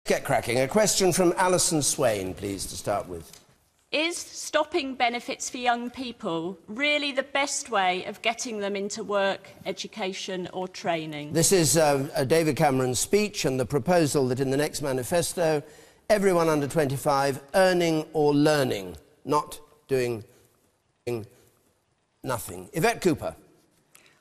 Get cracking. A question from Alison Swain, please, to start with. Is stopping benefits for young people really the best way of getting them into work, education or training? This is David Cameron's speech and the proposal that in the next manifesto, everyone under 25 earning or learning, not doing nothing. Yvette Cooper.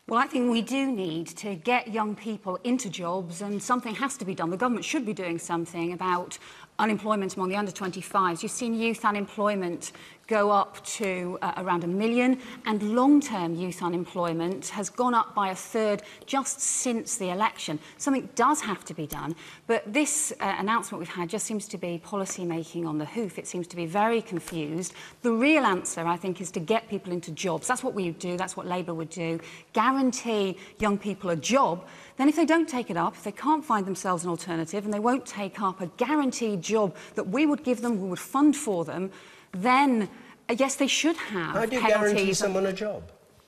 Well, I think we do need to get young people into jobs, and something has to be done. The government should be doing something about unemployment among the under-25s. You've seen youth unemployment go up to around 1 million, and long-term youth unemployment has gone up by a third just since the election. Something does have to be done, but this announcement we've had just seems to be policy-making on the hoof. It seems to be very confused. The real answer, I think, is to get people into jobs. That's what we would do, that's what Labour would do. Guarantee young people a job. Then if they don't take it up, if they can't find themselves an alternative and they won't take up a guaranteed job that we would give them, we would fund for them, then, yes, they should have How do you guarantee someone a job?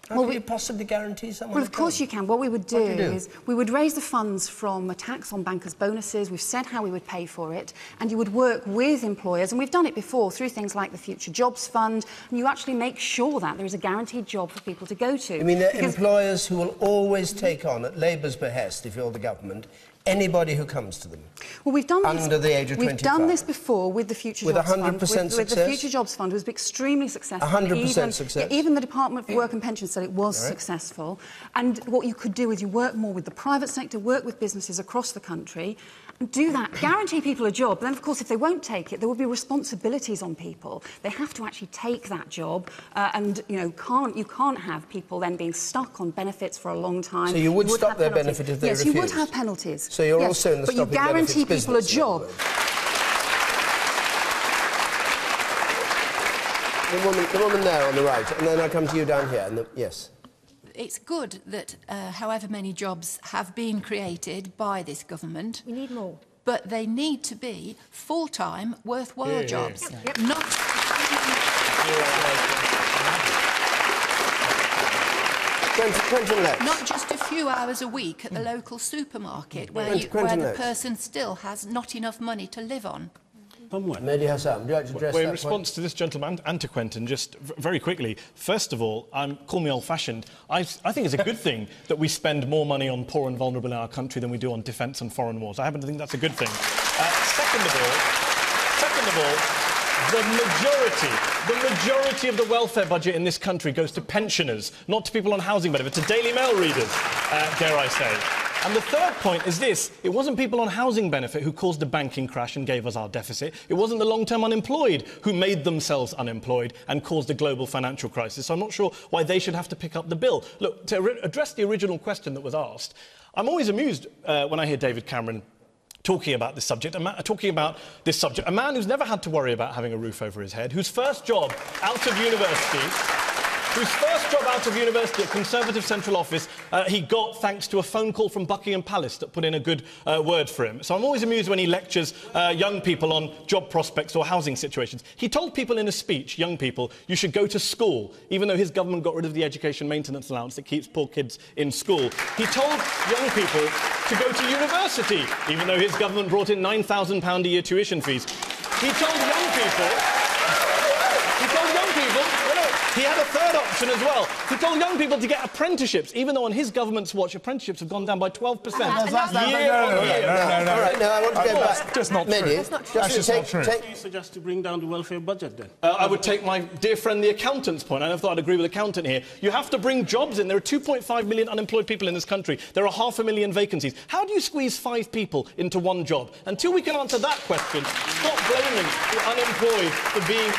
How can you possibly guarantee someone a job? Well, of course you can. What we would do is we would raise the funds from a tax on bankers' bonuses. We've said how we would pay for it, and you would work with employers, and we've done it before through things like the Future Jobs Fund, and you actually make sure that there is a guaranteed job for people to go to. I mean, there are employers who will always take on, at Labour's behest, if you're the government, anybody who comes to them. Well, we've done this under the age of 25. We've done this before with the Future Jobs Fund. With 100% success? With the Future Jobs Fund, it was extremely successful. 100% success? Yeah, even the Department for Work and Pensions said it was successful. And what you could do is you work more with the private sector, work with businesses across the country, and do that. Guarantee people a job. Then, of course, if they won't take it, there will be responsibilities on people. They have to actually take that job, and you can't have people then being stuck on benefits for a long time. So you would stop their benefit if they refused? Yes, you would have penalties. So you're also in the stopping benefits business. But you guarantee people a job. The woman there on the right, and then I'll come to you down here. Yes. It's good that however many jobs have been created by this government. We need more. But they need to be full-time, worthwhile jobs. Yep. Not just a few hours a week at the local supermarket where the person still has not enough money to live on. Mehdi, Hassan, would you like to address that in response to this gentleman and to Quentin, just very quickly, first of all, call me old-fashioned, I think it's a good thing that we spend more money on poor and vulnerable in our country than we do on defence and foreign wars. I happen to think that's a good thing. Second of all, the majority of the welfare budget in this country goes to pensioners, not to people on housing benefits, to Daily Mail readers, dare I say. And the third point is this. It wasn't people on housing benefit who caused the banking crash and gave us our deficit. It wasn't the long-term unemployed who made themselves unemployed and caused a global financial crisis. So I'm not sure why they should have to pick up the bill. Look, to address the original question that was asked, I'm always amused when I hear David Cameron talking about this subject, a man who's never had to worry about having a roof over his head, whose first job out of university at Conservative Central Office he got thanks to a phone call from Buckingham Palace that put in a good word for him. So I'm always amused when he lectures young people on job prospects or housing situations. He told people in a speech, young people, you should go to school, even though his government got rid of the education maintenance allowance that keeps poor kids in school. He told young people to go to university, even though his government brought in £9,000 a year tuition fees. He told young people... He had a third option as well. He told young people to get apprenticeships, even though on his government's watch, apprenticeships have gone down by 12%. No. All right, now I want to go back. That's just not Mehdi, true. That's just not true. Do you suggest to bring down the welfare budget, then? I would take my dear friend the accountant's point. I never thought I'd agree with the accountant here. You have to bring jobs in. There are 2.5 million unemployed people in this country. There are 500,000 vacancies. How do you squeeze 5 people into one job? Until we can answer that question, stop blaming the unemployed for being...